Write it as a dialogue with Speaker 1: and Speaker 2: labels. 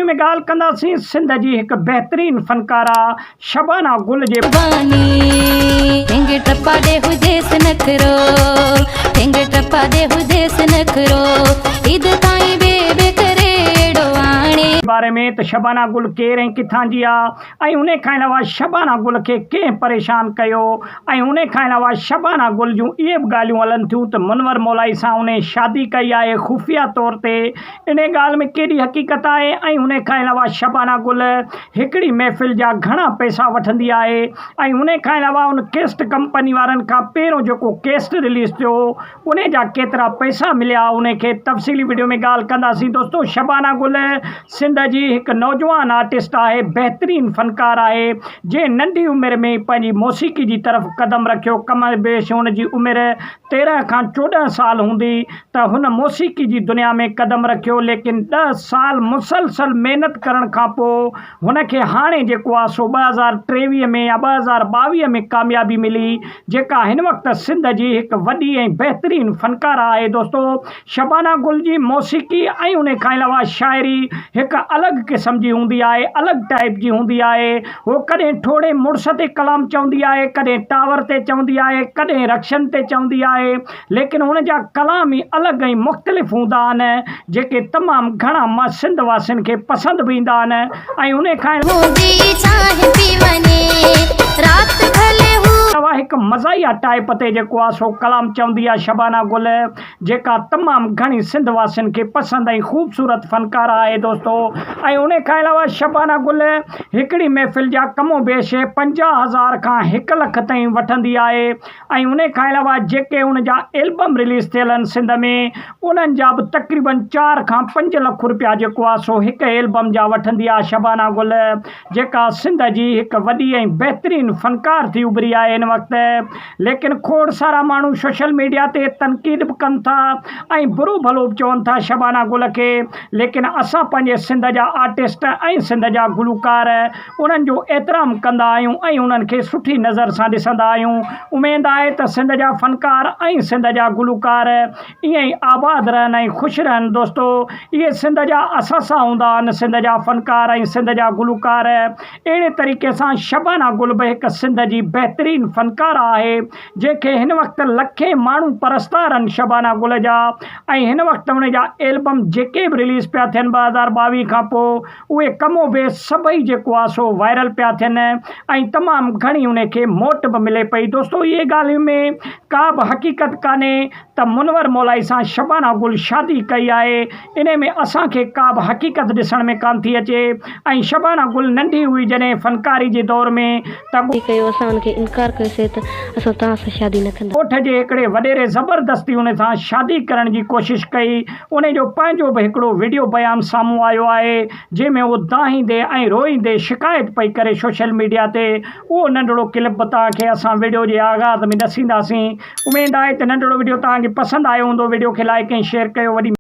Speaker 1: Video में ॻाल्हि कंदासीं सिंध जी हिकु बहितरीन फनकारा शबाना गुल जे बारे में त शबाना गुल केरु ऐं किथां जी आहे ऐं उन खां अलावा शबाना गुल खे कंहिं परेशान कयो ऐं उन खां अलावा शबाना गुल जूं इहे बि ॻाल्हियूं हलनि थियूं त मुनवर मौलाई सां उन शादी कई आहे ख़ुफ़िया तौर ते। इन ॻाल्हि में केॾी हक़ीक़त आहे ऐं उन खां अलावा शबाना गुल हिकिड़ी महफ़िल जा घणा पैसा वठंदी आहे ऐं उन खां अलावा उन केस्ट कंपनी वारनि खां पहिरियों जेको केस्ट रिलीज़ थियो उन जा केतिरा पैसा मिलिया उन खे तफ़सीली वीडियो में ॻाल्हि कंदासीं। दोस्तों शबाना गुल सिंध जी हिकु नौजवान आर्टिस्ट आहे, बहितरीन फनकार आहे जंहिं नंढी उमिरि में पंहिंजी मौसीक़ी जी तरफ़ क़दम रखियो। कम बेश हुन जी उमिरि 13 खां 14 साल हूंदी त हुन मौसीक़ी जी दुनिया में क़दम रखियो, लेकिन 10 साल मुसलसल महिनत करण खां पोइ हुनखे हाणे जेको आहे सो 2023 में या 2022 में कामयाबी मिली, जेका हिन वक़्तु सिंध जी हिकु वॾी ऐं बहितरीन फनकार आहे। दोस्तों शबाना गुल जी मौसीक़ी ऐं उन खां अलावा शाइरी हिकु अलॻि क़िस्म जी हूंदी आहे, अलॻि टाइप जी हूंदी आहे। उहो कॾहिं ठोड़े मुड़ुस ते कलाम चवंदी आहे, कॾहिं टावर ते चवंदी आहे, कॾहिं रक्षन ते चवंदी आहे, लेकिन हुन जा कलाम ई अलॻि ऐं मुख़्तलिफ़ हूंदा आहिनि जेके तमामु घणा मां सिंध वासियुनि खे पसंदि बि ईंदा आहिनि। ऐं उन खां हिकु मज़ाहिया टाइप ते जेको आहे सो कलाम चवंदी आहे शबाना गुल, जेका तमामु घणी सिंध वासियुनि खे पसंदि ऐं ख़ूबसूरत फनकार आहे। दोस्तों ऐं उन खां अलावा शबाना गुल हिकिड़ी महफ़िल जा कमो बेश 50,000 खां 1 लख ताईं वठंदी आहे ऐं उन खां अलावा जेके उन जा एल्बम रिलीज़ थियल आहिनि सिंध में उन्हनि जा बि तक़रीबन 4 खां 5 लख रुपया जेको आहे सो हिकु एल्बम जा वठंदी आहे शबाना गुल, जेका सिंध जी हिकु वॾी ऐं बहितरीन फनकार थी उभरी आहे हिन वक़्तु। लेकिन खोड़ सारा माण्हू सोशल मीडिया ते तनक़ीद बि कनि था ऐं बुरो भलो बि चवनि था शबाना गुल खे, लेकिन असां पंहिंजे सिंध जा आर्टिस्ट ऐं सिंध जा गुलकार उन्हनि जो एतिराम कंदा आहियूं ऐं उन्हनि खे सुठी नज़र सां ॾिसंदा आहियूं। उमेद आहे त सिंध जा फनकार ऐं सिंध जा गुलकार ईअं ई आबाद रहनि ऐं ख़ुशि रहनि। दोस्तों इहे सिंध जा असासा हूंदा आहिनि, सिंध जा फनकार ऐं सिंध जा गुलकार। अहिड़े तरीक़े सां शबाना गुल बि हिकु सिंध जी बहितरीन फनकार आहे जंहिंखे हिन वक़्तु लखे माण्हू परस्तार आहिनि शबाना गुल जा, ऐं हिन वक़्तु उन जा एल्बम जेके बि रिलीज़ पिया थियनि 2022 खां पोइ उहे कमो बेस सभई जेको आहे सो वायरल पिया थियनि ऐं तमामु घणी उन खे मोट बि मिले पई। दोस्तों इहे ॻाल्हियुनि में का बि हक़ीक़त कान्हे त मुनवर मौलाई सां शबाना गुल शादी कई आहे, इन में असांखे का बि हक़ीक़त ॾिसण में कान थी अचे। ऐं शबाना गुल नंढी हुई जॾहिं फनकारी जे दौर में त
Speaker 2: इनकार कयोसीं त असां तव्हां सां शादी न कंदा।
Speaker 1: ॻोठ जे हिकिड़े वॾेरे ज़बरदस्ती उन सां शादी करण जी कोशिशि कई। उन जो पंहिंजो बि हिकिड़ो वीडियो बयानु साम्हूं आयो आहे जंहिंमें उहो दाहींदे ऐं रोईंदे शिकायत पई करे सोशल मीडिया ते। उहो नंढिड़ो क्लिप बि तव्हांखे असां वीडियो जे आगाज़ में ॾसींदासीं। उमेद आहे त नंढिड़ो वीडियो तव्हांखे पसंदि आयो हूंदो। वीडियो खे लाइक ऐं शेयर कयो। वॾी